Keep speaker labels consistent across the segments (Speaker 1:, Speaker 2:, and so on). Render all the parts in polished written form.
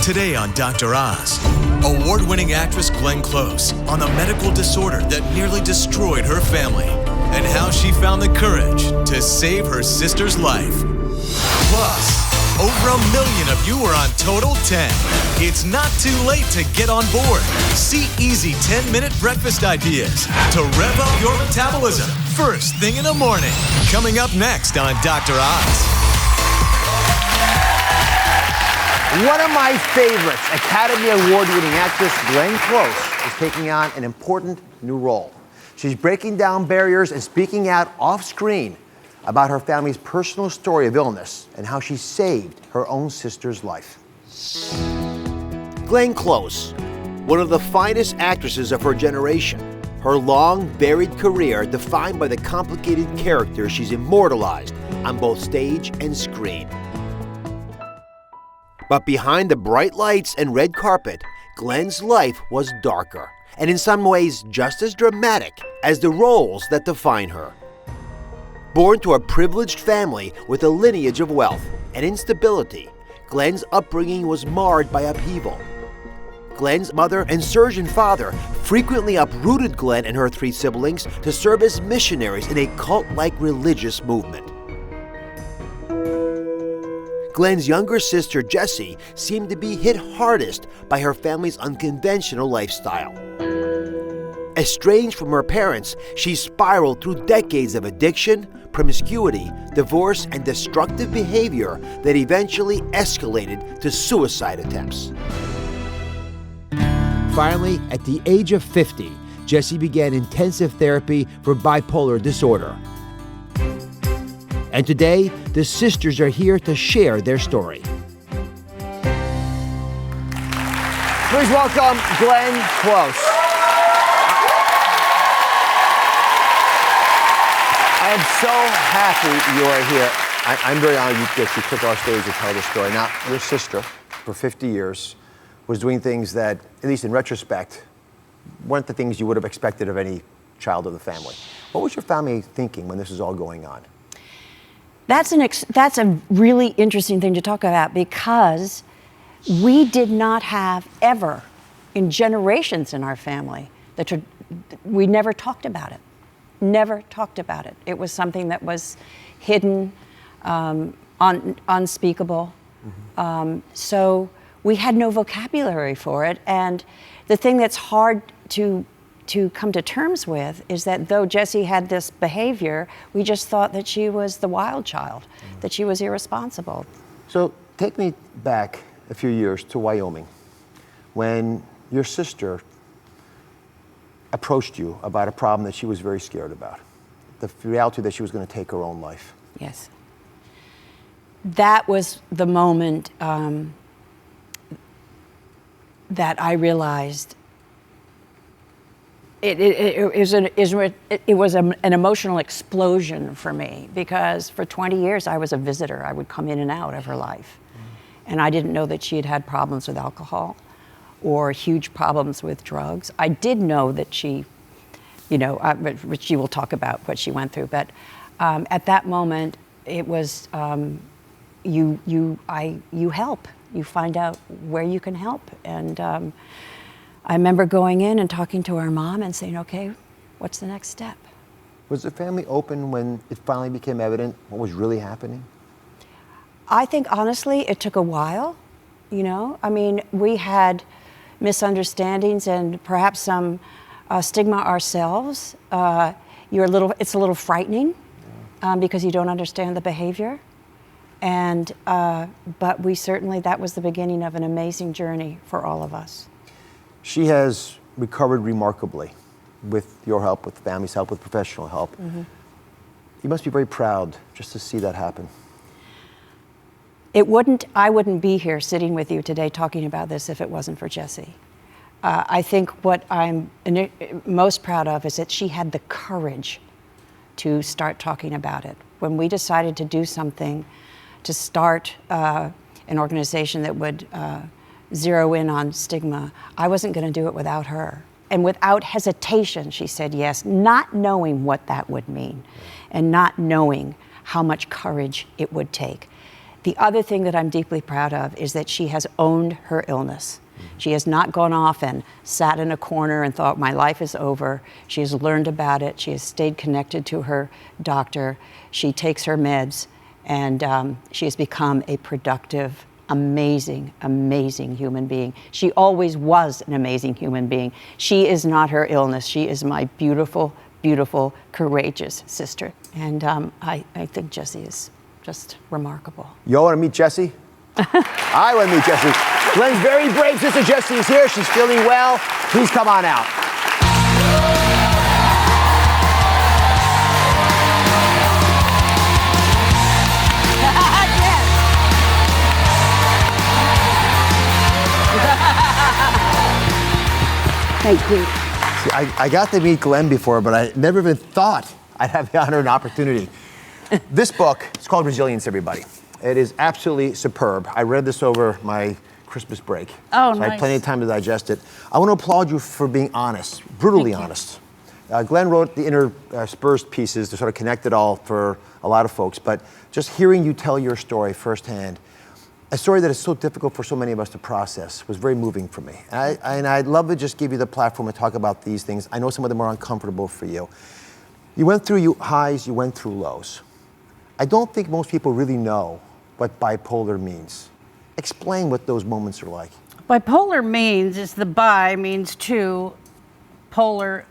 Speaker 1: Today on Dr. Oz, award-winning actress Glenn Close on the medical disorder that nearly destroyed her family and how she found the courage to save her sister's life. Plus, over 1 million of you are on Total 10. It's not too late to get on board. See easy 10-minute breakfast ideas to rev up your metabolism first thing in the morning. Coming up next on Dr. Oz.
Speaker 2: One of my favorites, Academy Award-winning actress Glenn Close, is taking on an important new role. She's breaking down barriers and speaking out off-screen about her family's personal story of illness and how she saved her own sister's life. Glenn Close, one of the finest actresses of her generation. Her long, varied career defined by the complicated characters she's immortalized on both stage and screen. But behind the bright lights and red carpet, Glenn's life was darker, and in some ways just as dramatic as the roles that define her. Born to a privileged family with a lineage of wealth and instability, Glenn's upbringing was marred by upheaval. Glenn's mother and surgeon father frequently uprooted Glenn and her 3 siblings to serve as missionaries in a cult-like religious movement. Glenn's younger sister, Jessie, seemed to be hit hardest by her family's unconventional lifestyle. Estranged from her parents, she spiraled through decades of addiction, promiscuity, divorce, and destructive behavior that eventually escalated to suicide attempts. Finally, at the age of 50, Jessie began intensive therapy for bipolar disorder. And today, the sisters are here to share their story. Please welcome Glenn Close. I am so happy you are here. I'm very honored that you took our stage to tell the story. Now, your sister, for 50 years, was doing things that, at least in retrospect, weren't the things you would have expected of any child of the family. What was your family thinking when this was all going on?
Speaker 3: That's a really interesting thing to talk about, because we did not have ever, in generations in our family, we never talked about it. Never talked about it. It was something that was hidden, unspeakable. Mm-hmm. So we had no vocabulary for it. And the thing that's hard to come to terms with is that though Jessie had this behavior, we just thought that she was the wild child, that she was irresponsible.
Speaker 2: So take me back a few years to Wyoming, when your sister approached you about a problem that she was very scared about, the reality that she was going to take her own life.
Speaker 3: Yes. That was the moment that I realized it was an emotional explosion for me, because for 20 years I was a visitor. I would come in and out of her life. And I didn't know that she had had problems with alcohol or huge problems with drugs. I did know that she, she will talk about what she went through, but at that moment it was, you help. You find out where you can help. And I remember going in and talking to our mom and saying, okay, what's the next step?
Speaker 2: Was the family open when it finally became evident what was really happening?
Speaker 3: I think, honestly, it took a while, I mean, we had misunderstandings and perhaps some stigma ourselves. It's a little frightening because you don't understand the behavior. And, but that was the beginning of an amazing journey for all of us.
Speaker 2: She has recovered remarkably with your help, with the family's help, with professional help. Mm-hmm. You must be very proud just to see that happen.
Speaker 3: I wouldn't be here sitting with you today talking about this if it wasn't for Jessie. I think what I'm most proud of is that she had the courage to start talking about it. When we decided to do something, to start an organization that would zero in on stigma, I wasn't going to do it without her. And without hesitation, she said yes, not knowing what that would mean and not knowing how much courage it would take. The other thing that I'm deeply proud of is that she has owned her illness. She has not gone off and sat in a corner and thought, my life is over. She has learned about it. She has stayed connected to her doctor. She takes her meds, and she has become a productive, amazing, amazing human being. She always was an amazing human being. She is not her illness. She is my beautiful, beautiful, courageous sister. And I think Jessie is just remarkable.
Speaker 2: You all want to meet Jessie? I want to meet Jessie. Glenn's very brave sister Jessie is here. She's feeling well. Please come on out.
Speaker 3: Thank you.
Speaker 2: See, I got to meet Glenn before, but I never even thought I'd have the honor and opportunity. This book, it's called Resilience, everybody. It is absolutely superb. I read this over my Christmas break.
Speaker 3: Oh,
Speaker 2: so
Speaker 3: nice.
Speaker 2: I had plenty of time to digest it. I want to applaud you for being honest, brutally honest. Glenn wrote the interspersed pieces to sort of connect it all for a lot of folks, but just hearing you tell your story firsthand, a story that is so difficult for so many of us to process, was very moving for me. And I'd love to just give you the platform to talk about these things. I know some of them are uncomfortable for you. You went through highs, you went through lows. I don't think most people really know what bipolar means. Explain what those moments are like.
Speaker 4: Bipolar means, the bi means two, polar.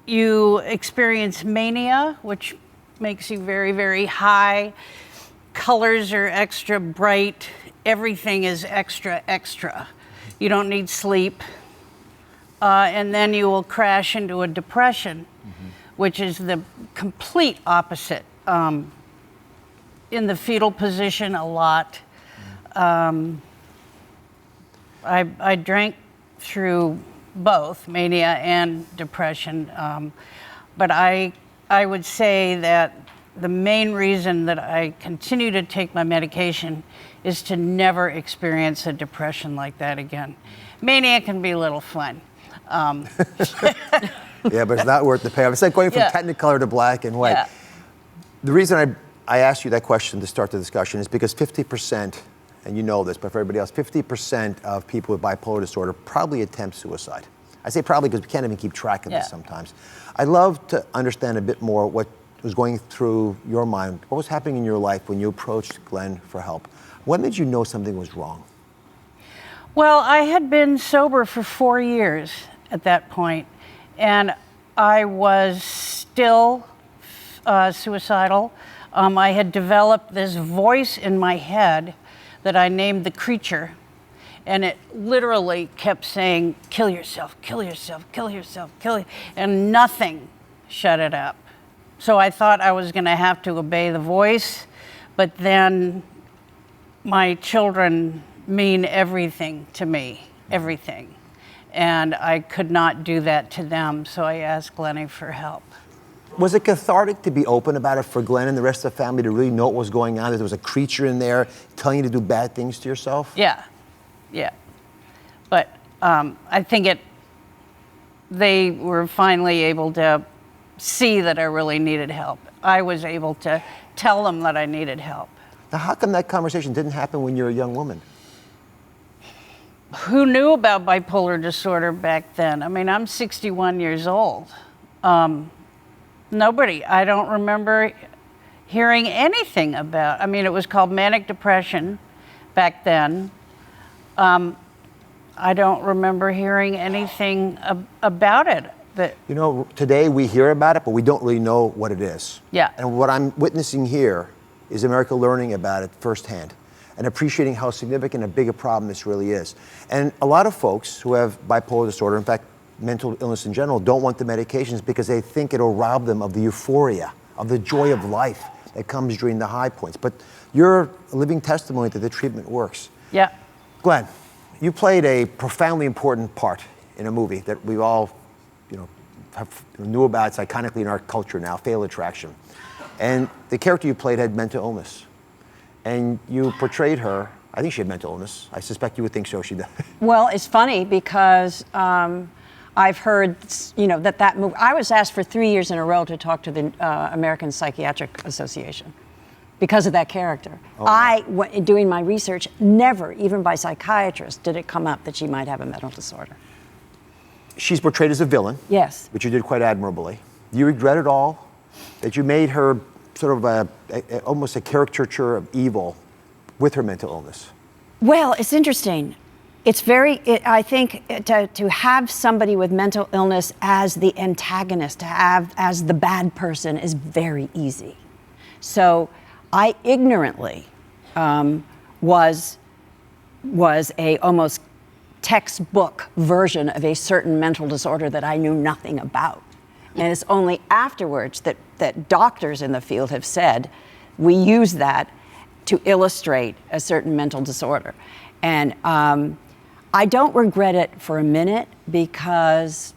Speaker 4: You experience mania, which makes you very, very high. Colors are extra bright. Everything is extra, extra. You don't need sleep. And then you will crash into a depression, which is the complete opposite. In the fetal position a lot. I drank through both mania and depression, but I would say that the main reason that I continue to take my medication is to never experience a depression like that again. Mania can be a little fun.
Speaker 2: Yeah, but it's not worth the payoff. It's like going from Technicolor to black and white.
Speaker 4: Yeah.
Speaker 2: The reason I asked you that question to start the discussion is because 50%, and you know this, but for everybody else, 50% of people with bipolar disorder probably attempt suicide. I say probably because we can't even keep track of this sometimes. I'd love to understand a bit more what was going through your mind. What was happening in your life when you approached Glenn for help? When did you know something was wrong?
Speaker 4: Well, I had been sober for 4 years at that point, and I was still suicidal. I had developed this voice in my head that I named the creature, and it literally kept saying, kill yourself, kill yourself, kill yourself, kill yourself, and nothing shut it up. So I thought I was going to have to obey the voice, but then my children mean everything to me, everything. And I could not do that to them, so I asked Glennie for help.
Speaker 2: Was it cathartic to be open about it for Glenn and the rest of the family to really know what was going on, that there was a creature in there telling you to do bad things to yourself?
Speaker 4: Yeah. But I think they were finally able to see that I really needed help. I was able to tell them that I needed help.
Speaker 2: Now, how come that conversation didn't happen when you were a young woman?
Speaker 4: Who knew about bipolar disorder back then? I mean, I'm 61 years old. Nobody. I don't remember hearing anything about. I mean, it was called manic depression back then. I don't remember hearing anything about it.
Speaker 2: You know, today we hear about it, but we don't really know what it is.
Speaker 4: Yeah.
Speaker 2: And what I'm witnessing here is America learning about it firsthand and appreciating how significant and big a problem this really is. And a lot of folks who have bipolar disorder, in fact, mental illness in general, don't want the medications because they think it'll rob them of the euphoria, of the joy of life that comes during the high points. But you're a living testimony that the treatment works.
Speaker 4: Yeah.
Speaker 2: Glenn, you played a profoundly important part in a movie that we all, knew about. It's iconically in our culture now, Fatal Attraction. And the character you played had mental illness. And you portrayed her, I think she had mental illness. I suspect you would think so, she did.
Speaker 3: Well, it's funny because I've heard, that movie, I was asked for 3 years in a row to talk to the American Psychiatric Association because of that character. Doing my research, never, even by psychiatrists, did it come up that she might have a mental disorder.
Speaker 2: She's portrayed as a villain.
Speaker 3: Yes.
Speaker 2: Which you did quite admirably. Do you regret at all that you made her sort of almost a caricature of evil with her mental illness?
Speaker 3: Well, it's interesting. I think to have somebody with mental illness as the antagonist, to have as the bad person, is very easy. So I ignorantly was a almost textbook version of a certain mental disorder that I knew nothing about. And it's only afterwards that doctors in the field have said, we use that to illustrate a certain mental disorder. And I don't regret it for a minute, because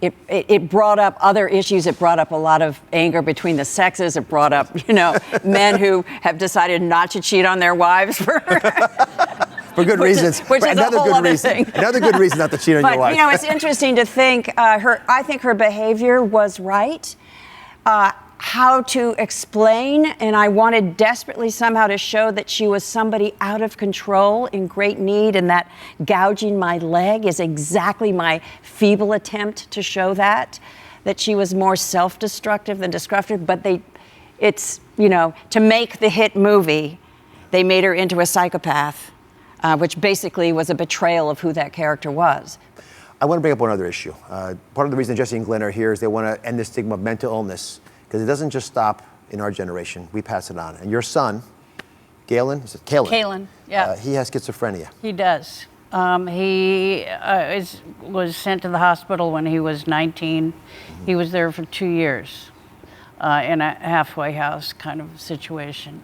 Speaker 3: it brought up other issues. It brought up a lot of anger between the sexes. It brought up, men who have decided not to cheat on their wives for
Speaker 2: good reasons.
Speaker 3: Which is
Speaker 2: another
Speaker 3: a whole
Speaker 2: good
Speaker 3: other
Speaker 2: reason.
Speaker 3: thing.
Speaker 2: Another good reason not to cheat on your wife.
Speaker 3: But, it's interesting to think, I think her behavior was right. How to explain, and I wanted desperately somehow to show that she was somebody out of control, in great need, and that gouging my leg is exactly my feeble attempt to show that she was more self-destructive than destructive. But to make the hit movie, they made her into a psychopath, which basically was a betrayal of who that character was.
Speaker 2: I want to bring up one other issue. Part of the reason Jesse and Glenn are here is they want to end the stigma of mental illness, because it doesn't just stop in our generation. We pass it on. And your son, Galen, is it Kalen?
Speaker 4: Kalen, yeah.
Speaker 2: He has schizophrenia.
Speaker 4: He does. He was sent to the hospital when he was 19. He was there for 2 years in a halfway house kind of situation.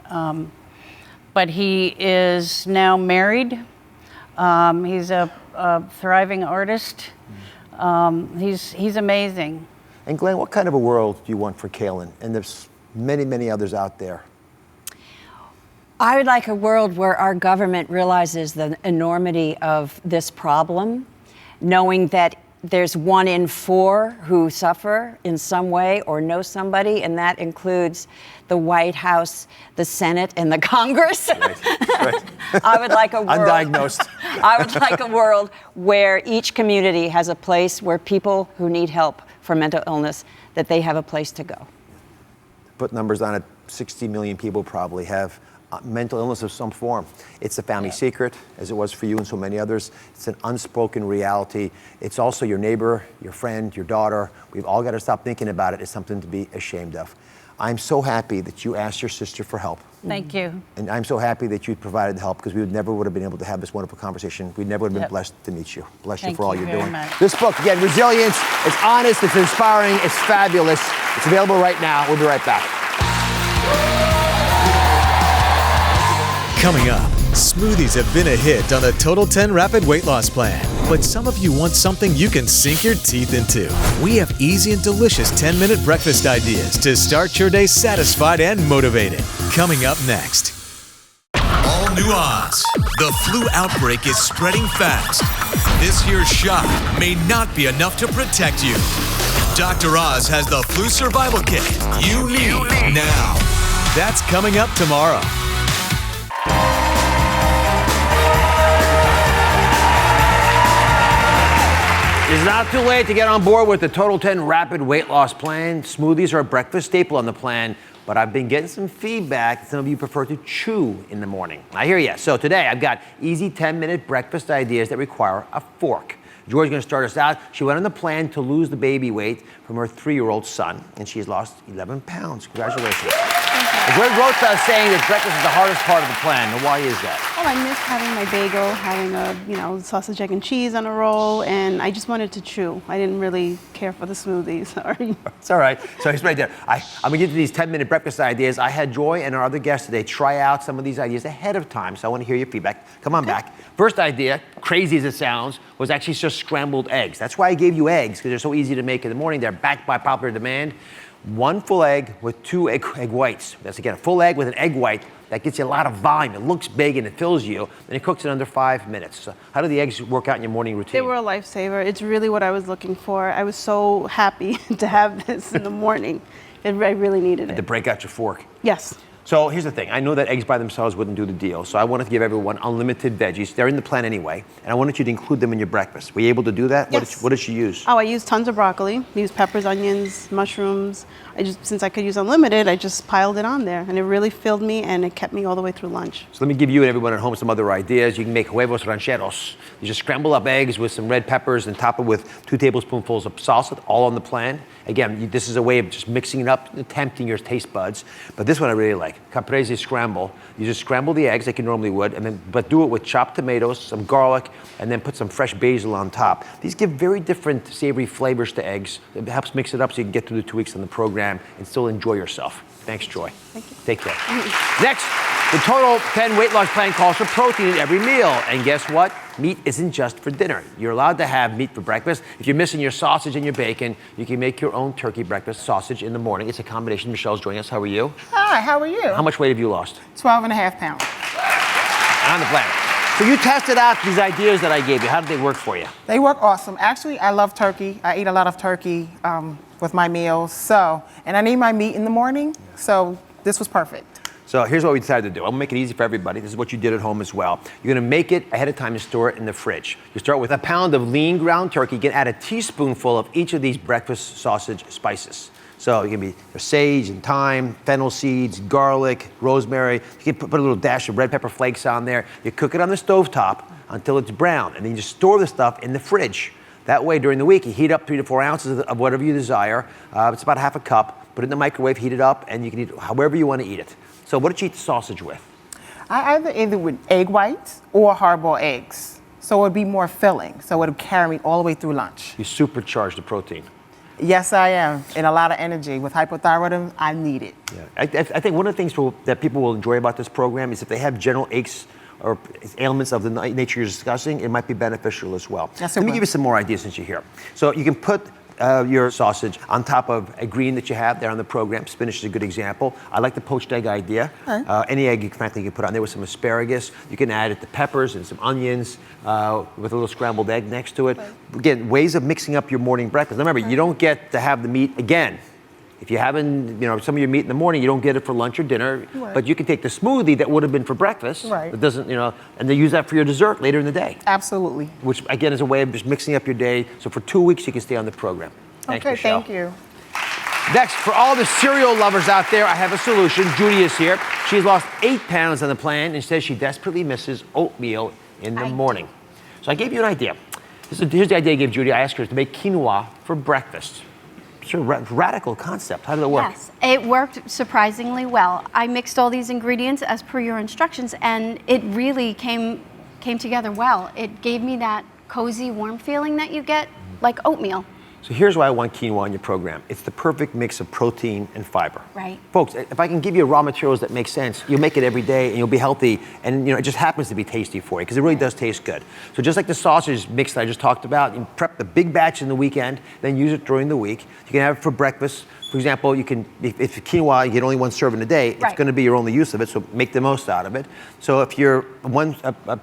Speaker 4: But he is now married. He's a thriving artist. He's amazing.
Speaker 2: And Glenn, what kind of a world do you want for Kalen? And there's many, many others out there.
Speaker 3: I would like a world where our government realizes the enormity of this problem, knowing that there's 1 in 4 who suffer in some way or know somebody, and that includes the White House, the Senate, and the Congress. Right. I would like a world.
Speaker 2: Undiagnosed.
Speaker 3: I would like a world where each community has a place where people who need help for mental illness, that they have a place to go.
Speaker 2: Put numbers on it, 60 million people probably have mental illness of some form. It's a family secret, as it was for you and so many others. It's an unspoken reality. It's also your neighbor, your friend, your daughter. We've all got to stop thinking about it as something to be ashamed of. I'm so happy that you asked your sister for help.
Speaker 4: Thank you.
Speaker 2: And I'm so happy that you provided the help, because we would never would have been able to have this wonderful conversation. We never would have been blessed to meet you. Bless you for all you're doing.
Speaker 4: Much.
Speaker 2: This book, again, Resilience, it's honest, it's inspiring, it's fabulous. It's available right now. We'll be right back.
Speaker 1: Coming up, smoothies have been a hit on the Total 10 Rapid Weight Loss Plan. But some of you want something you can sink your teeth into. We have easy and delicious 10-minute breakfast ideas to start your day satisfied and motivated. Coming up next. All new Oz. The flu outbreak is spreading fast. This year's shot may not be enough to protect you. Dr. Oz has the flu survival kit you need now. That's coming up tomorrow.
Speaker 2: It's not too late to get on board with the Total 10 Rapid Weight Loss Plan. Smoothies are a breakfast staple on the plan, but I've been getting some feedback that some of you prefer to chew in the morning. I hear you. So today I've got easy 10-minute breakfast ideas that require a fork. Joy's going to start us out. She went on the plan to lose the baby weight from her 3-year-old son, and she's lost 11 pounds. Congratulations. Joy wrote us saying that breakfast is the hardest part of the plan. Now, why is that?
Speaker 5: Oh, I miss having my bagel, having a, sausage, egg, and cheese on a roll, and I just wanted to chew. I didn't really care for the smoothie, sorry.
Speaker 2: It's all right. So he's right there. I'm going to get to these 10-minute breakfast ideas. I had Joy and our other guests today try out some of these ideas ahead of time, so I want to hear your feedback. Come on back. First idea, crazy as it sounds, was actually just scrambled eggs. That's why I gave you eggs, because they're so easy to make in the morning. They're backed by popular demand. 1 full egg with 2 egg whites. That's, again, a full egg with an egg white. That gets you a lot of volume. It looks big and it fills you, and it cooks in under 5 minutes. So how do the eggs work out in your morning routine?
Speaker 5: They were a lifesaver. It's really what I was looking for. I was so happy to have this in the morning. I really needed it.
Speaker 2: To break out your fork.
Speaker 5: Yes.
Speaker 2: So here's the thing. I know that eggs by themselves wouldn't do the deal, so I wanted to give everyone unlimited veggies. They're in the plan anyway, and I wanted you to include them in your breakfast. Were you able to do that?
Speaker 5: Yes.
Speaker 2: What did she use?
Speaker 5: Oh, I used tons of broccoli. I used peppers, onions, mushrooms. Since I could use unlimited, I just piled it on there, and it really filled me, and it kept me all the way through lunch.
Speaker 2: So let me give you and everyone at home some other ideas. You can make huevos rancheros. You just scramble up eggs with some red peppers and top it with 2 tablespoonfuls of salsa, all on the plan. Again, this is a way of just mixing it up, tempting your taste buds. But this one I really like, caprese scramble. You just scramble the eggs like you normally would, but do it with chopped tomatoes, some garlic, and then put some fresh basil on top. These give very different savory flavors to eggs. It helps mix it up so you can get through the 2 weeks on the program and still enjoy yourself. Thanks, Joy.
Speaker 5: Thank you.
Speaker 2: Take care. Next, the Total 10 weight loss plan calls for protein in every meal. And guess what? Meat isn't just for dinner. You're allowed to have meat for breakfast. If you're missing your sausage and your bacon, you can make your own turkey breakfast sausage in the morning. It's a combination. Michelle's joining us. How are you?
Speaker 6: Hi, how are you?
Speaker 2: How much weight have you lost?
Speaker 6: 12.5 pounds.
Speaker 2: On the plan. So you tested out these ideas that I gave you. How did they work for you?
Speaker 6: They work awesome. Actually, I love turkey. I eat a lot of turkey with my meals. And I need my meat in the morning, so this was perfect.
Speaker 2: So here's what we decided to do. I'm gonna make it easy for everybody. This is what you did at home as well. You're gonna make it ahead of time and store it in the fridge. You start with a pound of lean ground turkey. You can add a teaspoonful of each of these breakfast sausage spices. So it can be sage and thyme, fennel seeds, garlic, rosemary. You can put a little dash of red pepper flakes on there. You cook it on the stovetop until it's brown, and then you just store the stuff in the fridge. That way, during the week, you heat up 3 to 4 ounces of whatever you desire. It's about half a cup. Put it in the microwave, heat it up, and you can eat it however you want to eat it. So what did you eat the sausage with?
Speaker 6: I either eat it with egg whites or hard-boiled eggs. So it would be more filling. So it would carry me all the way through lunch.
Speaker 2: You supercharged the protein.
Speaker 6: Yes, I am. And a lot of energy. With hypothyroidism, I need it.
Speaker 2: Yeah. I think one of the things that people will enjoy about this program is if they have general aches or ailments of the nature you're discussing, it might be beneficial as well.
Speaker 6: Yes,
Speaker 2: Let me give you some more ideas since you're here. So you can put your sausage on top of a green that you have there on the program. Spinach is a good example. I like the poached egg idea.
Speaker 6: Right.
Speaker 2: Any egg, frankly, you can put on there with some asparagus. You can add it to peppers and some onions with a little scrambled egg next to it. Right. Again, ways of mixing up your morning breakfast. Remember, you don't get to have the meat again. If you haven't, some of your meat in the morning, you don't get it for lunch or dinner. Right. But you can take the smoothie that would have been for breakfast.
Speaker 6: Right.
Speaker 2: That doesn't, and then use that for your dessert later in the day.
Speaker 6: Absolutely.
Speaker 2: Which, again, is a way of just mixing up your day. So for 2 weeks, you can stay on the program. Thanks,
Speaker 6: okay,
Speaker 2: Michelle.
Speaker 6: thank you.
Speaker 2: Next, for all the cereal lovers out there, I have a solution. Judy is here. She's lost 8 pounds on the plan and says she desperately misses oatmeal in the morning. So I gave you an idea. Here's the idea I gave Judy. I asked her to make quinoa for breakfast. It's a radical concept. How did it work?
Speaker 7: Yes, it worked surprisingly well. I mixed all these ingredients as per your instructions, and it really came together well. It gave me that cozy, warm feeling that you get like oatmeal.
Speaker 2: So here's why I want quinoa in your program. It's the perfect mix of protein and fiber.
Speaker 7: Right.
Speaker 2: Folks, if I can give you raw materials that make sense, you'll make it every day and you'll be healthy, and it just happens to be tasty for you because it really does taste good. So just like the sausage mix that I just talked about, you prep the big batch in the weekend, then use it during the week. You can have it for breakfast. For example, if quinoa, you get only 1 serving a day, it's going to be your only use of it, so make the most out of it. So if you're one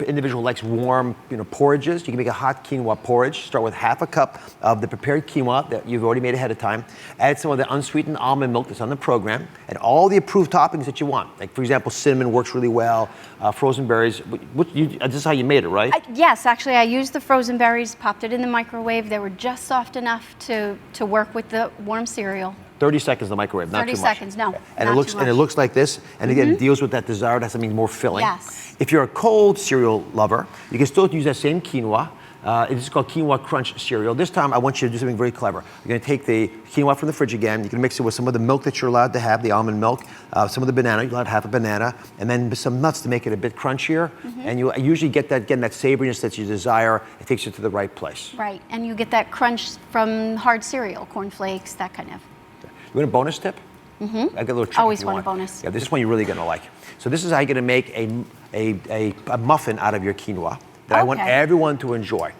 Speaker 2: individual who likes warm porridges, you can make a hot quinoa porridge. Start with half a cup of the prepared quinoa that you've already made ahead of time. Add some of the unsweetened almond milk that's on the program, and all the approved toppings that you want. Like, for example, cinnamon works really well, frozen berries. This is how you made it, right?
Speaker 7: Yes, actually, I used the frozen berries, popped it in the microwave. They were just soft enough to work with the warm cereal.
Speaker 2: 30 seconds in the microwave, not too much.
Speaker 7: 30 seconds, no.
Speaker 2: And it looks like this, and again, it deals with that desire to have something more filling.
Speaker 7: Yes.
Speaker 2: If you're a cold cereal lover, you can still use that same quinoa. It's called Quinoa Crunch cereal. This time, I want you to do something very clever. You're going to take the quinoa from the fridge again. You can mix it with some of the milk that you're allowed to have, the almond milk, some of the banana. You're allowed to have a banana, and then some nuts to make it a bit crunchier. And you usually get that savoriness that you desire. It takes you to the right place.
Speaker 7: Right, and you get that crunch from hard cereal, cornflakes, that kind of.
Speaker 2: You want a bonus tip? I got a little trick.
Speaker 7: Always want a bonus.
Speaker 2: Yeah, this one you're really going to like. So this is how you're going to make a muffin out of your quinoa that I want everyone to enjoy.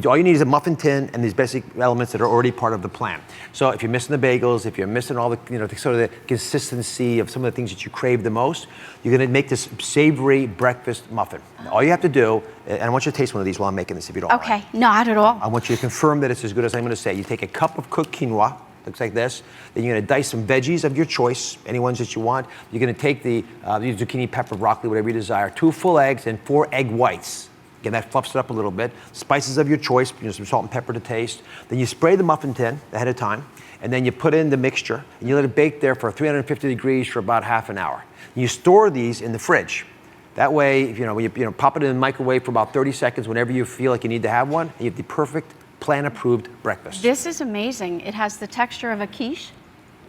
Speaker 2: All you need is a muffin tin and these basic elements that are already part of the plan. So if you're missing the bagels, if you're missing all the, sort of the consistency of some of the things that you crave the most, you're going to make this savory breakfast muffin. All you have to do, and I want you to taste one of these while I'm making this, if you don't mind.
Speaker 7: Okay, not at all.
Speaker 2: I want you to confirm that it's as good as I'm going to say. You take a cup of cooked quinoa, looks like this. Then you're gonna dice some veggies of your choice, any ones that you want. You're gonna take the zucchini, pepper, broccoli, whatever you desire, 2 full eggs and 4 egg whites. Again, that fluffs it up a little bit. Spices of your choice, some salt and pepper to taste. Then you spray the muffin tin ahead of time, and then you put in the mixture, and you let it bake there for 350 degrees for about half an hour. You store these in the fridge. That way, when you pop it in the microwave for about 30 seconds whenever you feel like you need to have one, and you have the perfect plan-approved breakfast.
Speaker 7: This is amazing. It has the texture of a quiche,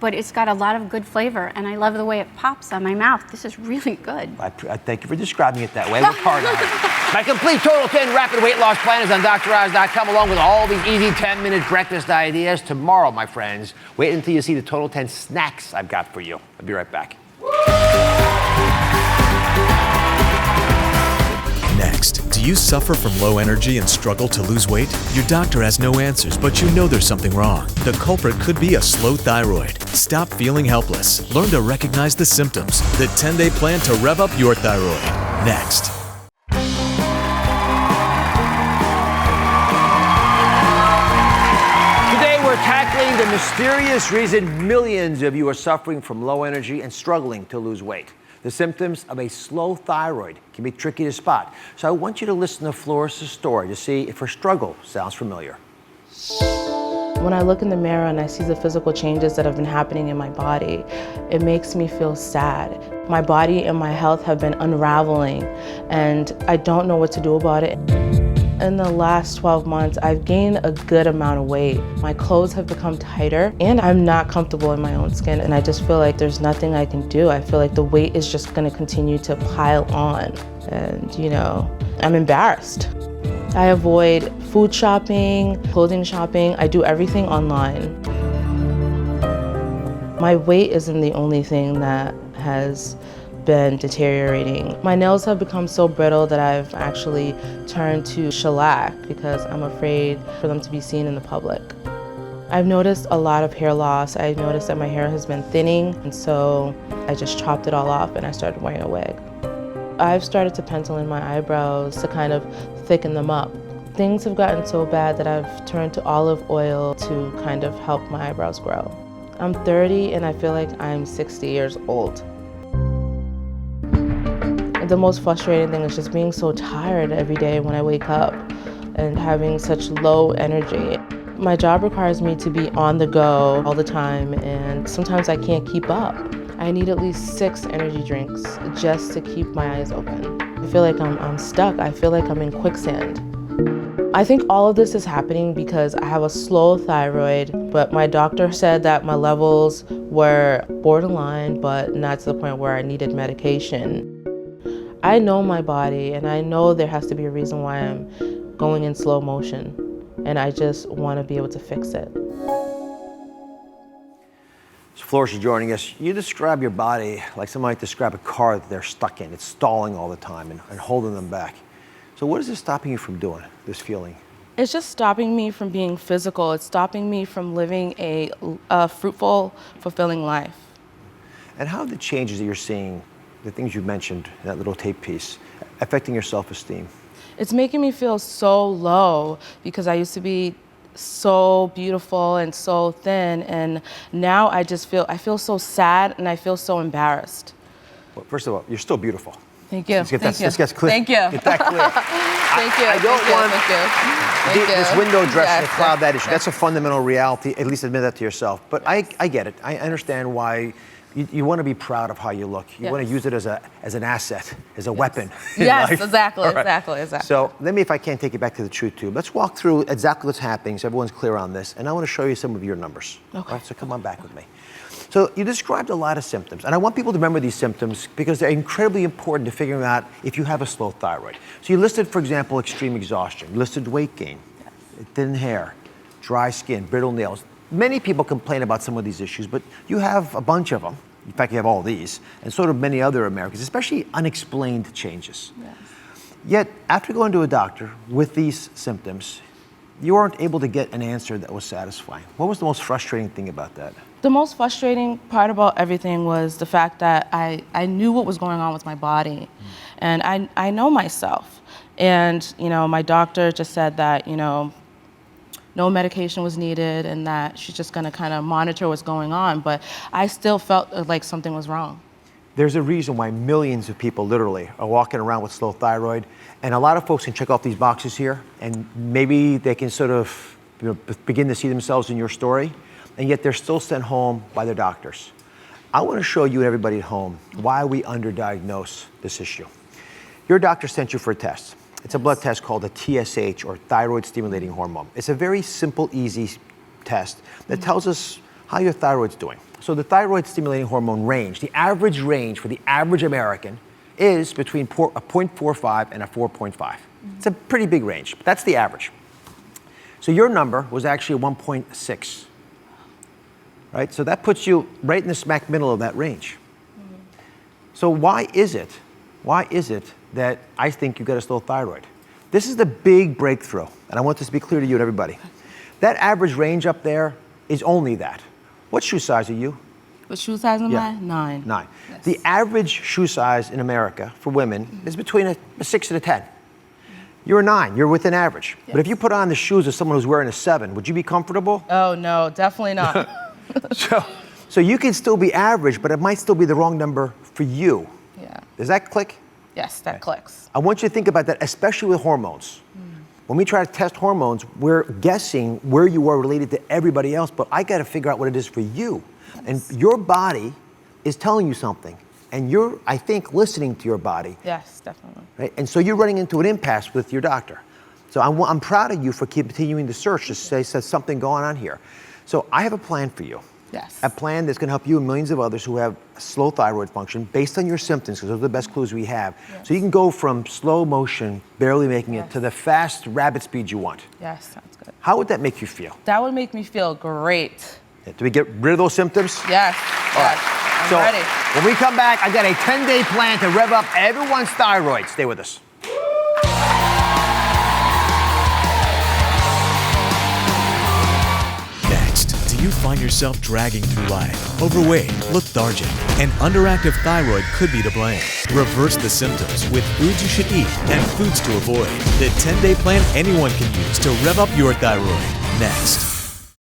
Speaker 7: but it's got a lot of good flavor, and I love the way it pops on my mouth. This is really good.
Speaker 2: I thank you for describing it that way. I worked hard on it. My complete Total 10 Rapid Weight Loss Plan is on DrOz.com, along with all these easy 10-minute breakfast ideas. Tomorrow, my friends, wait until you see the Total 10 snacks I've got for you. I'll be right back.
Speaker 1: Next, do you suffer from low energy and struggle to lose weight? Your doctor has no answers, but you know there's something wrong. The culprit could be a slow thyroid. Stop feeling helpless. Learn to recognize the symptoms. The 10-day plan to rev up your thyroid. Next.
Speaker 2: Today we're tackling the mysterious reason millions of you are suffering from low energy and struggling to lose weight. The symptoms of a slow thyroid can be tricky to spot. So I want you to listen to Floris's story to see if her struggle sounds familiar.
Speaker 8: When I look in the mirror and I see the physical changes that have been happening in my body, it makes me feel sad. My body and my health have been unraveling, and I don't know what to do about it. In the last 12 months, I've gained a good amount of weight. My clothes have become tighter, and I'm not comfortable in my own skin, and I just feel like there's nothing I can do. I feel like the weight is just gonna continue to pile on, and I'm embarrassed. I avoid food shopping, clothing shopping. I do everything online. My weight isn't the only thing that has been deteriorating. My nails have become so brittle that I've actually turned to shellac because I'm afraid for them to be seen in the public. I've noticed a lot of hair loss. I've noticed that my hair has been thinning, and so I just chopped it all off and I started wearing a wig. I've started to pencil in my eyebrows to kind of thicken them up. Things have gotten so bad that I've turned to olive oil to kind of help my eyebrows grow. I'm 30 and I feel like I'm 60 years old. The most frustrating thing is just being so tired every day when I wake up and having such low energy. My job requires me to be on the go all the time, and sometimes I can't keep up. I need at least 6 energy drinks just to keep my eyes open. I feel like I'm stuck. I feel like I'm in quicksand. I think all of this is happening because I have a slow thyroid, but my doctor said that my levels were borderline, but not to the point where I needed medication. I know my body, and I know there has to be a reason why I'm going in slow motion, and I just want to be able to fix it.
Speaker 2: So Floris is joining us. You describe your body like someone might describe a car that they're stuck in. It's stalling all the time and holding them back. So what is it stopping you from doing, this feeling?
Speaker 8: It's just stopping me from being physical. It's stopping me from living a fruitful, fulfilling life.
Speaker 2: And how are the changes that you're seeing, the things you mentioned in that little tape piece, affecting your self-esteem?
Speaker 8: It's making me feel so low because I used to be so beautiful and so thin, and now I feel so sad and I feel so embarrassed.
Speaker 2: Well, first of all, you're still beautiful.
Speaker 8: Thank you.
Speaker 2: Let's get clear.
Speaker 8: Thank you.
Speaker 2: Get that clear.
Speaker 8: Thank you.
Speaker 2: I don't want this window dressing to cloud that issue. That's a fundamental reality. At least admit that to yourself. But I get it. I understand why you want to be proud of how you look. You want to use it as an asset, as a weapon.
Speaker 8: Yes,
Speaker 2: life.
Speaker 8: exactly,
Speaker 2: Right.
Speaker 8: exactly.
Speaker 2: So let me, if I can, take you back to the truth tube. Let's walk through exactly what's happening so everyone's clear on this. And I want to show you some of your numbers.
Speaker 8: Okay.
Speaker 2: All right, so come on back with me. So you described a lot of symptoms, and I want people to remember these symptoms because they're incredibly important to figuring out if you have a slow thyroid. So you listed, for example, extreme exhaustion. You listed weight gain, thin hair, dry skin, brittle nails. Many people complain about some of these issues, but you have a bunch of them. In fact, you have all these, and so do many other Americans, especially unexplained changes.
Speaker 8: Yes.
Speaker 2: Yet, after going to a doctor with these symptoms, you weren't able to get an answer that was satisfying. What was the most frustrating thing about that?
Speaker 8: The most frustrating part about everything was the fact that I knew what was going on with my body, and I know myself. And my doctor just said that no medication was needed and that she's just gonna kind of monitor what's going on. But I still felt like something was wrong.
Speaker 2: There's a reason why millions of people literally are walking around with slow thyroid. And a lot of folks can check off these boxes here, and maybe they can sort of begin to see themselves in your story, and yet they're still sent home by their doctors. I want to show you and everybody at home why we underdiagnose this issue. Your doctor sent you for a test. It's a blood test called a TSH, or thyroid stimulating hormone. It's a very simple, easy test that tells us how your thyroid's doing. So the thyroid stimulating hormone range, the average range for the average American, is between a 0.45 and a 4.5. It's a pretty big range, but that's the average. So your number was actually 1.6, right? So that puts you right in the smack middle of that range. So why is it that I think you've got a slow thyroid? This is the big breakthrough, and I want this to be clear to you and everybody. That average range up there is only that. What shoe size are you?
Speaker 8: What shoe size am
Speaker 2: Yeah.
Speaker 8: I? 9.
Speaker 2: 9.
Speaker 8: Yes.
Speaker 2: The average shoe size in America for women is between a 6 and a 10. You're a 9. You're within average. But if you put on the shoes of someone who's wearing a 7, would you be comfortable?
Speaker 8: Oh, no, definitely not.
Speaker 2: So you can still be average, but it might still be the wrong number for you.
Speaker 8: Yeah.
Speaker 2: Does that click?
Speaker 8: Yes, that clicks.
Speaker 2: I want you to think about that, especially with hormones. When we try to test hormones, we're guessing where you are related to everybody else, but I got to figure out what it is for you. And your body is telling you something, and you're, I think, listening to your body.
Speaker 8: Yes, definitely.
Speaker 2: Right? And so you're running into an impasse with your doctor. So I'm proud of you for continuing the search to say there's something going on here. So I have a plan for you.
Speaker 8: Yes.
Speaker 2: A plan that's going to help you and millions of others who have slow thyroid function based on your symptoms, because those are the best clues we have.
Speaker 8: Yes.
Speaker 2: So you can go from slow motion, barely making it, to the fast rabbit speed you want.
Speaker 8: Yes, sounds good.
Speaker 2: How would that make you feel?
Speaker 8: That would make me feel great.
Speaker 2: Do we get rid of those symptoms?
Speaker 8: Yes.
Speaker 2: All
Speaker 8: Yes.
Speaker 2: right.
Speaker 8: I'm
Speaker 2: So
Speaker 8: ready.
Speaker 2: when we come back, I got a 10-day plan to rev up everyone's thyroid. Stay with us.
Speaker 1: Next, do you find yourself dragging through life, overweight, lethargic, and underactive thyroid could be to blame? Reverse the symptoms with foods you should eat and foods to avoid. The 10-day plan anyone can use to rev up your thyroid. Next.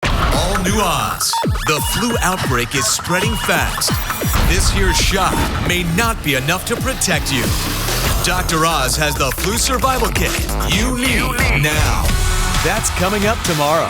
Speaker 1: All new Oz. The flu outbreak is spreading fast. This year's shot may not be enough to protect you. Dr. Oz has the flu survival kit you need now. That's coming up tomorrow.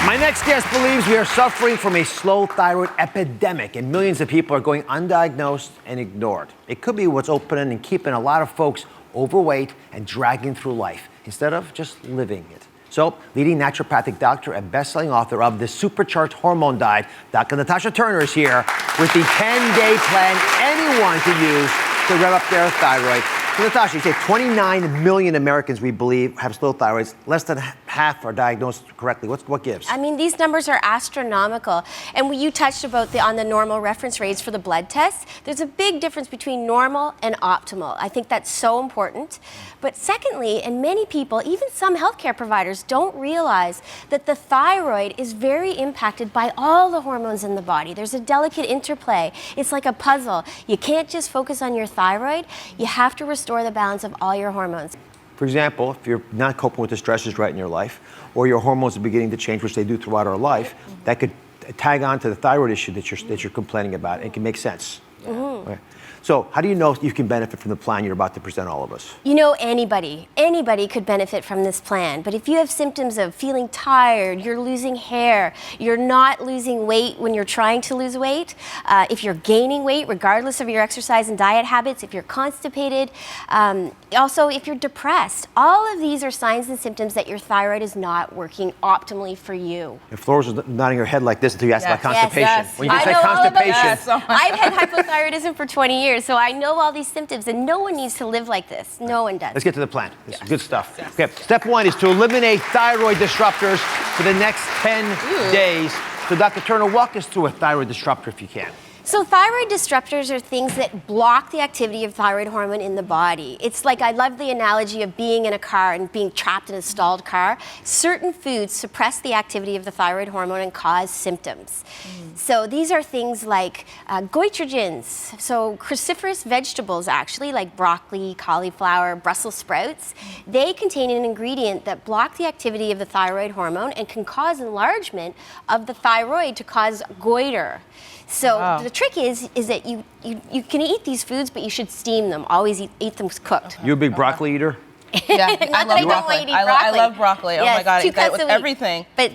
Speaker 2: My next guest believes we are suffering from a slow thyroid epidemic, and millions of people are going undiagnosed and ignored. It could be what's opening and keeping a lot of folks overweight and dragging through life instead of just living it. So, leading naturopathic doctor and best-selling author of The Supercharged Hormone Diet, Dr. Natasha Turner is here with the 10-day plan anyone can use to rev up their thyroid. So Natasha, you say 29 million Americans, we believe, have slow thyroids. Less than half are diagnosed correctly. What gives?
Speaker 9: I mean, these numbers are astronomical. And you touched about on the normal reference rates for the blood tests. There's a big difference between normal and optimal. I think that's so important. But secondly, and many people, even some healthcare providers, don't realize that the thyroid is very impacted by all the hormones in the body. There's a delicate interplay. It's like a puzzle. You can't just focus on your thyroid. You have to restore the balance of all your hormones.
Speaker 2: For example, if you're not coping with the stresses right in your life, or your hormones are beginning to change, which they do throughout our life, that could tag on to the thyroid issue that you're complaining about. It can make sense. Right. So how do you know you can benefit from the plan you're about to present all of us?
Speaker 9: You know, anybody could benefit from this plan. But if you have symptoms of feeling tired, you're losing hair, you're not losing weight when you're trying to lose weight, if you're gaining weight regardless of your exercise and diet habits, if you're constipated, also if you're depressed, all of these are signs and symptoms that your thyroid is not working optimally for you.
Speaker 2: And Flores was nodding her head like this until you asked about constipation.
Speaker 9: Yes.
Speaker 2: When you
Speaker 9: I
Speaker 2: said
Speaker 9: know all about
Speaker 2: constipation,
Speaker 9: this. I've had hypothyroidism for 20 years, so I know all these symptoms, and no one needs to live like this. No one does.
Speaker 2: let's get to the plan. This is good stuff. Okay, step 1 is to eliminate thyroid disruptors for the next 10 days. So Dr. Turner, walk us through a thyroid disruptor if you can.
Speaker 9: So thyroid disruptors are things that block the activity of thyroid hormone in the body. It's like, I love the analogy of being in a car and being trapped in a stalled car. Certain foods suppress the activity of the thyroid hormone and cause symptoms. So these are things like goitrogens, so cruciferous vegetables actually, like broccoli, cauliflower, Brussels sprouts. They contain an ingredient that block the activity of the thyroid hormone and can cause enlargement of the thyroid to cause goiter. So the trick is that you can eat these foods, but you should steam them. Always eat them cooked.
Speaker 10: You a big broccoli eater?
Speaker 8: Yeah,
Speaker 9: Not that I don't want you to eat broccoli.
Speaker 8: I love broccoli. Oh my God, I eat that with everything.
Speaker 9: But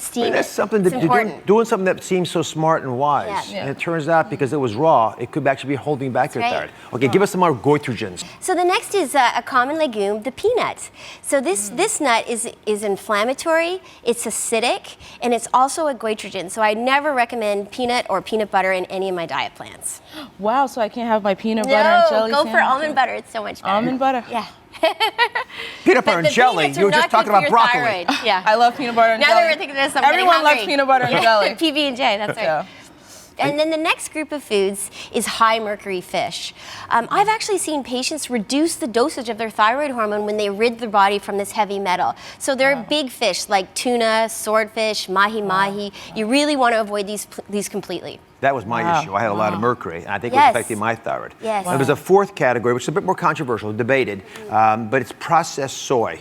Speaker 9: steam.
Speaker 10: I mean, that's something that you're doing something that seems so smart and wise.
Speaker 9: Yeah.
Speaker 10: And it turns out, because it was raw, it could actually be holding back your thyroid. Okay, give us some more goitrogens.
Speaker 9: So the next is a common legume, the peanut. So this nut is inflammatory, it's acidic, and it's also a goitrogen. So I never recommend peanut or peanut butter in any of my diet plans.
Speaker 8: Wow, so I can't have my peanut butter and jelly
Speaker 9: go for
Speaker 8: sandwich?
Speaker 9: almond butter. It's so much better.
Speaker 8: Almond butter?
Speaker 9: Yeah.
Speaker 10: Peanut butter and jelly. You were just talking about broccoli.
Speaker 9: Thyroid. Yeah.
Speaker 8: I love peanut butter and
Speaker 9: now
Speaker 8: jelly.
Speaker 9: that we're thinking of this, I'm
Speaker 8: Everyone
Speaker 9: getting
Speaker 8: loves
Speaker 9: hungry.
Speaker 8: peanut butter and jelly.
Speaker 9: PB&J, that's right.
Speaker 8: Yeah.
Speaker 9: And then the next group of foods is high mercury fish. I've actually seen patients reduce the dosage of their thyroid hormone when they rid their body from this heavy metal. So there are big fish like tuna, swordfish, mahi-mahi. You really want to avoid these completely.
Speaker 10: That was my issue. I had a lot of mercury, and I think it was affecting my thyroid.
Speaker 9: Yes.
Speaker 10: There was a fourth category, which is a bit more controversial, debated, but it's processed soy.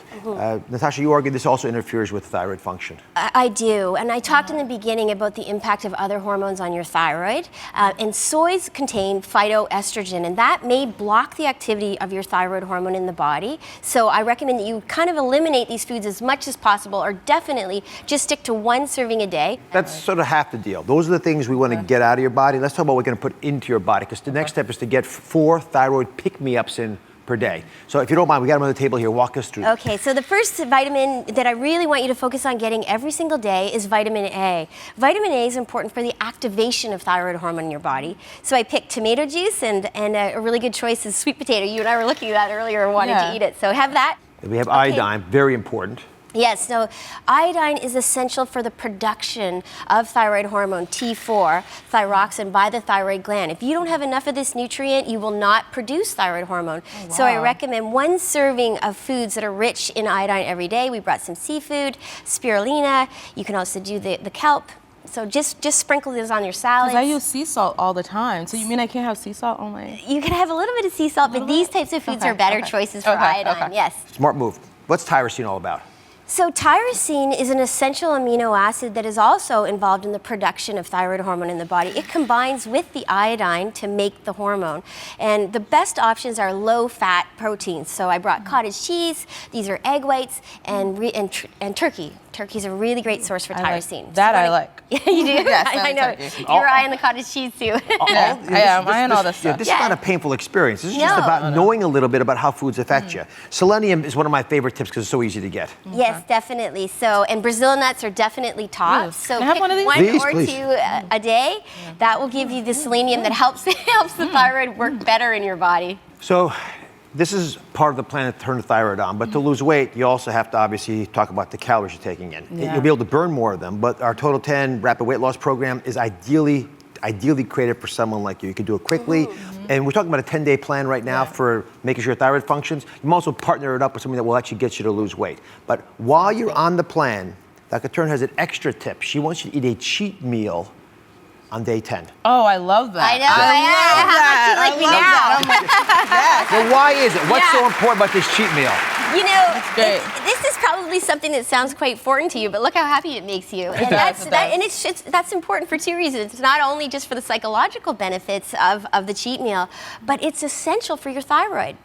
Speaker 10: Natasha, you argue this also interferes with thyroid function.
Speaker 9: I do, and I talked in the beginning about the impact of other hormones on your thyroid, and soys contain phytoestrogen, and that may block the activity of your thyroid hormone in the body. So I recommend that you kind of eliminate these foods as much as possible, or definitely just stick to 1 serving a day.
Speaker 10: That's sort of half the deal. Those are the things we want to get out of your body. Let's talk about what we're going to put into your body, because the next step is to get 4 thyroid pick-me-ups in per day. So if you don't mind, we got them on the table here. Walk us through.
Speaker 9: Okay, so the first vitamin that I really want you to focus on getting every single day is vitamin A. Vitamin A is important for the activation of thyroid hormone in your body. So I picked tomato juice, and a really good choice is sweet potato. You and I were looking at that earlier and wanted to eat it. So have that.
Speaker 10: We have iodine, very important.
Speaker 9: Yes, so iodine is essential for the production of thyroid hormone T4, thyroxine, by the thyroid gland. If you don't have enough of this nutrient, you will not produce thyroid hormone. Oh, wow. So I recommend 1 serving of foods that are rich in iodine every day. We brought some seafood, spirulina. You can also do the kelp. So just sprinkle this on your salads.
Speaker 8: Because I use sea salt all the time. So you mean I can't have sea salt on my...
Speaker 9: You can have a little bit of sea salt, but these types of foods are better choices for iodine, yes.
Speaker 10: Smart move. What's tyrosine all about?
Speaker 9: So tyrosine is an essential amino acid that is also involved in the production of thyroid hormone in the body. It combines with the iodine to make the hormone. And the best options are low-fat proteins. So I brought cottage cheese, these are egg whites, and turkey. Turkey's a really great source for tyrosine.
Speaker 8: I like.
Speaker 9: Yeah, you do?
Speaker 8: Yes,
Speaker 9: I know. You're eyeing the cottage cheese too.
Speaker 8: I'm eyeing all this stuff.
Speaker 10: This is not a painful experience. This is just about knowing a little bit about how foods affect you. Selenium is one of my favorite tips because it's so easy to get.
Speaker 9: Yes, definitely. So, and Brazil nuts are definitely top. So
Speaker 8: Can I have
Speaker 9: pick
Speaker 8: one of these?
Speaker 9: one or two a day. That will give you the selenium that helps the thyroid work better in your body.
Speaker 10: So, this is part of the plan to turn the thyroid on, but to lose weight, you also have to obviously talk about the calories you're taking in. You'll be able to burn more of them, but our Total 10 Rapid Weight Loss Program is ideally created for someone like you. You can do it quickly, and we're talking about a 10-day plan right now for making sure your thyroid functions. You can also partner it up with something that will actually get you to lose weight. But while you're on the plan, Dr. Turn has an extra tip. She wants you to eat a cheat meal on day 10.
Speaker 8: Oh, I love that.
Speaker 9: I know. How much do you like me now?
Speaker 10: Well, why is it? What's so important about this cheat meal?
Speaker 9: You know, this is probably something that sounds quite foreign to you, but look how happy it makes you. And that's important for 2 reasons. It's not only just for the psychological benefits of the cheat meal, but it's essential for your thyroid.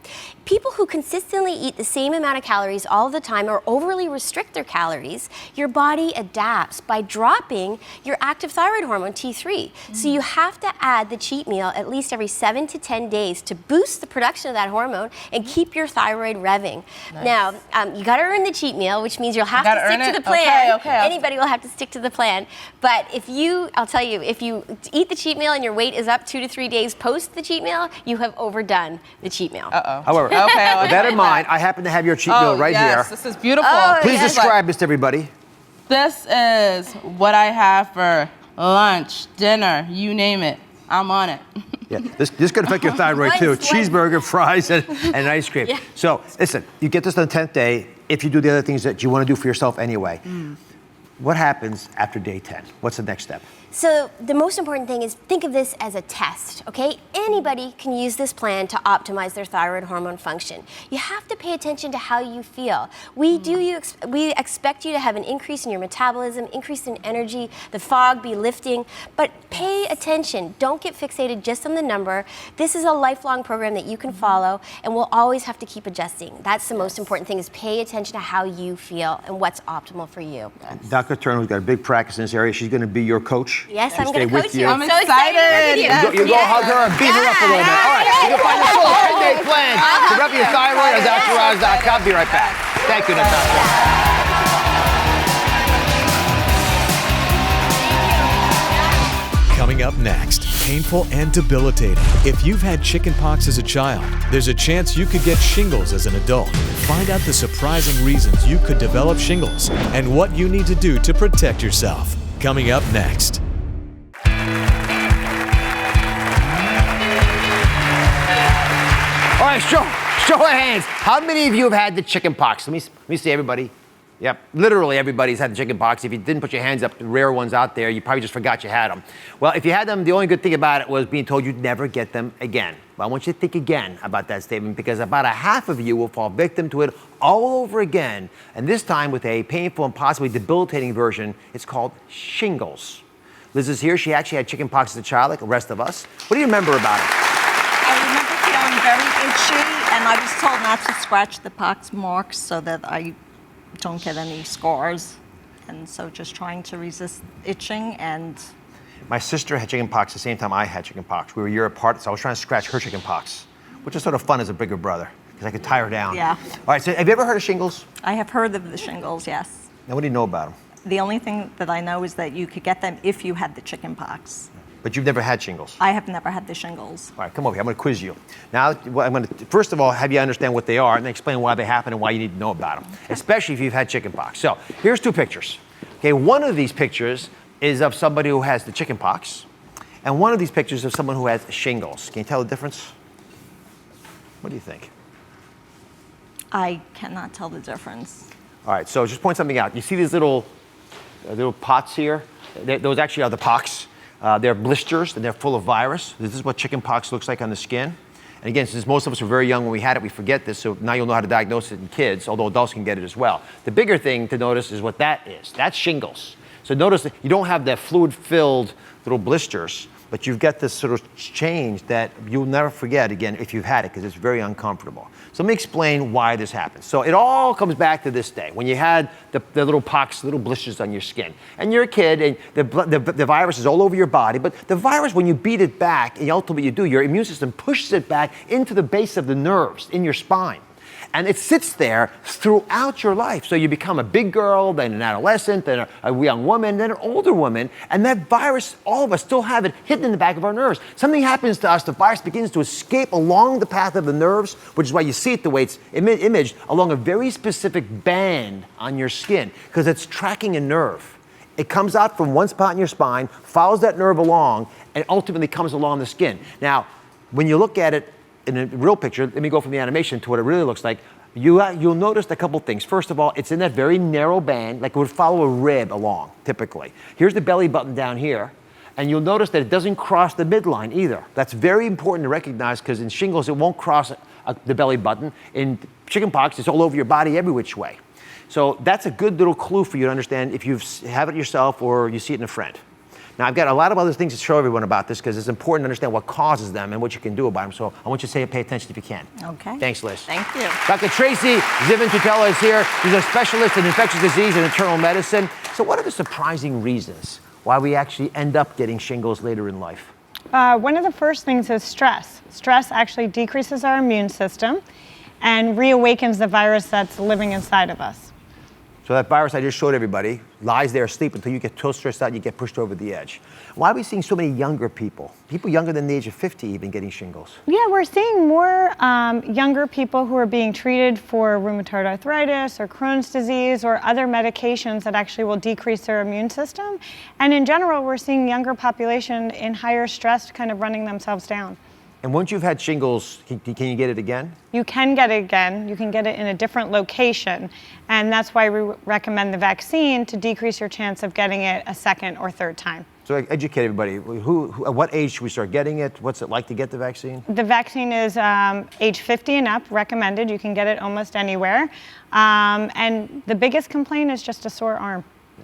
Speaker 9: People who consistently eat the same amount of calories all the time or overly restrict their calories, your body adapts by dropping your active thyroid hormone, T3. So you have to add the cheat meal at least every 7 to 10 days to boost the production of that hormone and keep your thyroid revving. Nice. Now, you got to earn the cheat meal, which means you'll have to stick to the plan. Okay. Anybody will have to stick to the plan. But I'll tell you, if you eat the cheat meal and your weight is up 2 to 3 days post the cheat meal, you have overdone the cheat meal.
Speaker 10: However, with that in mind, I happen to have your cheat meal right here.
Speaker 8: This is beautiful.
Speaker 10: Please describe this to everybody.
Speaker 8: This is what I have for lunch, dinner, you name it.
Speaker 11: I'm on it.
Speaker 10: Yeah, this could affect your thyroid too. Cheeseburger, fries, and ice cream. Yeah. So listen, you get this on the 10th day if you do the other things that you want to do for yourself anyway. What happens after day 10? What's the next step?
Speaker 9: So the most important thing is think of this as a test, okay? Anybody can use this plan to optimize their thyroid hormone function. You have to pay attention to how you feel. We expect you to have an increase in your metabolism, increase in energy, the fog be lifting, but pay attention. Don't get fixated just on the number. This is a lifelong program that you can follow, and we'll always have to keep adjusting. That's the most important thing, is pay attention to how you feel and what's optimal for you.
Speaker 10: Dr. Turner, who's got a big practice in this area, she's going to be your coach.
Speaker 9: Yes, I'm going to coach you.
Speaker 11: I'm so excited.
Speaker 10: You go hug her and beat her up a little bit. All right, you can find the full 10-day plan to rep your thyroid on drroz.com. Be right back. Thank you, Natasha.
Speaker 1: Coming up next, painful and debilitating. If you've had chickenpox as a child, there's a chance you could get shingles as an adult. Find out the surprising reasons you could develop shingles and what you need to do to protect yourself. Coming up next.
Speaker 10: All right, show of hands. How many of you have had the chickenpox? Let me see everybody. Yep, literally everybody's had the chickenpox. If you didn't put your hands up, the rare ones out there, you probably just forgot you had them. Well, if you had them, the only good thing about it was being told you'd never get them again. But I want you to think again about that statement, because about a half of you will fall victim to it all over again, and this time with a painful and possibly debilitating version. It's called shingles. Liz is here. She actually had chickenpox as a child, like the rest of us. What do you remember about it?
Speaker 12: I remember feeling very itchy, and I was told not to scratch the pox marks so that I don't get any scars, and so just trying to resist itching. And
Speaker 10: my sister had chickenpox the same time I had chickenpox. We were a year apart, so I was trying to scratch her chickenpox, which is sort of fun as a bigger brother, because I could tie her down.
Speaker 12: Yeah.
Speaker 10: All right, so have you ever heard of shingles?
Speaker 12: I have heard of the shingles, yes.
Speaker 10: Now, what do you know about them?
Speaker 12: The only thing that I know is that you could get them if you had the chickenpox.
Speaker 10: But you've never had shingles?
Speaker 12: I have never had the shingles.
Speaker 10: All right, come over here. I'm going to quiz you. Now, I'm going to, first of all, have you understand what they are, and then explain why they happen and why you need to know about them, especially if you've had chickenpox. So, here's two pictures. Okay, one of these pictures is of somebody who has the chickenpox, and one of these pictures of someone who has shingles. Can you tell the difference? What do you think?
Speaker 12: I cannot tell the difference.
Speaker 10: All right, so just point something out. You see these little pots here? Those actually are the pox. They're blisters, and they're full of virus. This is what chickenpox looks like on the skin. And again, since most of us were very young when we had it, we forget this, so now you'll know how to diagnose it in kids, although adults can get it as well. The bigger thing to notice is what that is. That's shingles. So notice that you don't have that fluid-filled little blisters, but you've got this sort of change that you'll never forget again if you've had it, because it's very uncomfortable. So let me explain why this happens. So it all comes back to this day, when you had the little pox, little blisters on your skin. And you're a kid, and the virus is all over your body, but the virus, when you beat it back, and ultimately you do, your immune system pushes it back into the base of the nerves in your spine. And it sits there throughout your life. So you become a big girl, then an adolescent, then a young woman, then an older woman. And that virus, all of us still have it hidden in the back of our nerves. Something happens to us, the virus begins to escape along the path of the nerves, which is why you see it the way it's imaged, along a very specific band on your skin, because it's tracking a nerve. It comes out from one spot in your spine, follows that nerve along, and ultimately comes along the skin. Now, when you look at it in a real picture, let me go from the animation to what it really looks like. You'll notice a couple things. First of all, it's in that very narrow band, like it would follow a rib along, typically. Here's the belly button down here, and you'll notice that it doesn't cross the midline either. That's very important to recognize, because in shingles, it won't cross the belly button. In chickenpox, it's all over your body every which way. So that's a good little clue for you to understand if you have it yourself or you see it in a friend. Now, I've got a lot of other things to show everyone about this, because it's important to understand what causes them and what you can do about them. So I want you to pay attention if you can.
Speaker 12: Okay.
Speaker 10: Thanks, Liz.
Speaker 12: Thank you.
Speaker 10: Dr. Tracy Zivin-Tutela is here. She's a specialist in infectious disease and internal medicine. So what are the surprising reasons why we actually end up getting shingles later in life?
Speaker 13: One of the first things is stress. Stress actually decreases our immune system and reawakens the virus that's living inside of us.
Speaker 10: So that virus I just showed everybody, lies there asleep until you get so stressed out and you get pushed over the edge. Why are we seeing so many younger people younger than the age of 50 even getting shingles?
Speaker 13: Yeah, we're seeing more younger people who are being treated for rheumatoid arthritis or Crohn's disease or other medications that actually will decrease their immune system. And in general, we're seeing younger population in higher stress kind of running themselves down.
Speaker 10: And once you've had shingles, can you get it again?
Speaker 13: You can get it again. You can get it in a different location. And that's why we recommend the vaccine to decrease your chance of getting it a second or third time.
Speaker 10: So educate everybody. At what age should we start getting it? What's it like to get the vaccine?
Speaker 13: The vaccine is age 50 and up, recommended. You can get it almost anywhere. And the biggest complaint is just a sore arm.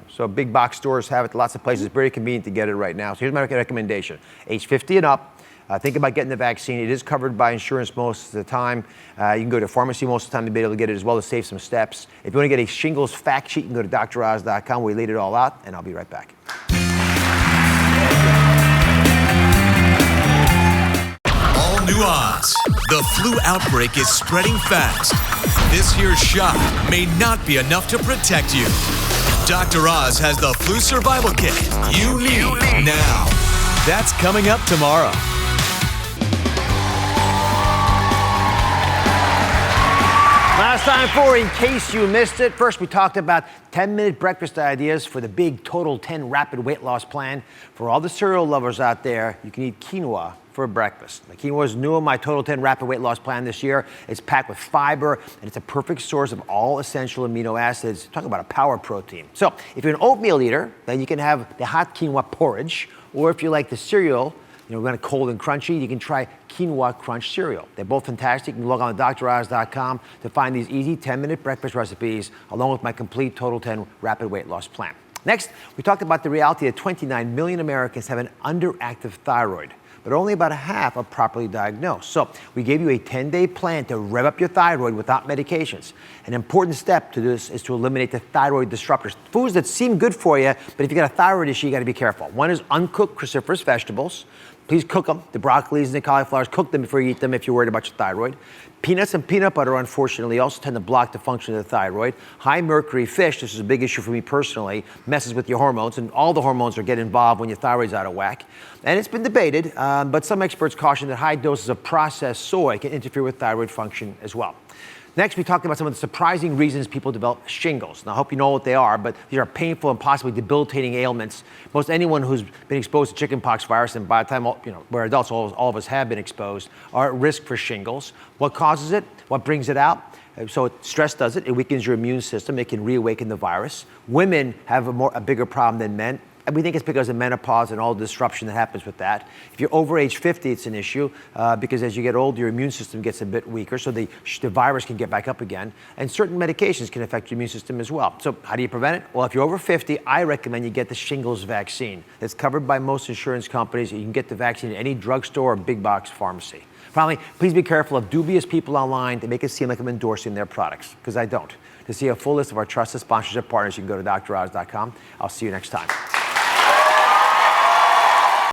Speaker 10: So big box stores have it, lots of places. Very convenient to get it right now. So here's my recommendation. Age 50 and up. Think about getting the vaccine. It is covered by insurance most of the time. You can go to a pharmacy most of the time to be able to get it as well to save some steps. If you want to get a shingles fact sheet, you can go to droz.com where we laid it all out, and I'll be right back.
Speaker 1: All new Oz. The flu outbreak is spreading fast. This year's shot may not be enough to protect you. Dr. Oz has the flu survival kit you need now. That's coming up tomorrow.
Speaker 10: Last time for In Case You Missed It. First, we talked about 10-minute breakfast ideas for the big Total 10 rapid weight loss plan. For all the cereal lovers out there, you can eat quinoa for breakfast. The quinoa is new in my Total 10 rapid weight loss plan this year. It's packed with fiber, and it's a perfect source of all essential amino acids. Talk about a power protein. So if you're an oatmeal eater, then you can have the hot quinoa porridge. Or if you like the cereal, you want it cold and crunchy, you can try Quinoa Crunch cereal. They're both fantastic. You can log on to droz.com to find these easy 10-minute breakfast recipes, along with my complete Total 10 rapid weight loss plan. Next, we talked about the reality that 29 million Americans have an underactive thyroid, but only about a half are properly diagnosed. So we gave you a 10-day plan to rev up your thyroid without medications. An important step to this is to eliminate the thyroid disruptors, foods that seem good for you, but if you got a thyroid issue, you got to be careful. One is uncooked cruciferous vegetables. Please cook them. The broccolis and the cauliflowers, cook them before you eat them if you're worried about your thyroid. Peanuts and peanut butter, unfortunately, also tend to block the function of the thyroid. High mercury fish, this is a big issue for me personally, messes with your hormones, and all the hormones get involved when your thyroid's out of whack. And it's been debated, but some experts caution that high doses of processed soy can interfere with thyroid function as well. Next, we talked about some of the surprising reasons people develop shingles. Now, I hope you know what they are, but these are painful and possibly debilitating ailments. Most anyone who's been exposed to chickenpox virus, and by the time, we're adults, all of us have been exposed, are at risk for shingles. What causes it? What brings it out? So stress does it. It weakens your immune system. It can reawaken the virus. Women have a bigger problem than men. And we think it's because of menopause and all the disruption that happens with that. If you're over age 50, it's an issue because as you get older, your immune system gets a bit weaker, so the virus can get back up again. And certain medications can affect your immune system as well. So how do you prevent it? Well, if you're over 50, I recommend you get the shingles vaccine. It's covered by most insurance companies. You can get the vaccine at any drugstore or big box pharmacy. Finally, please be careful of dubious people online that make it seem like I'm endorsing their products, because I don't. To see a full list of our trusted sponsorship partners, you can go to droz.com. I'll see you next time.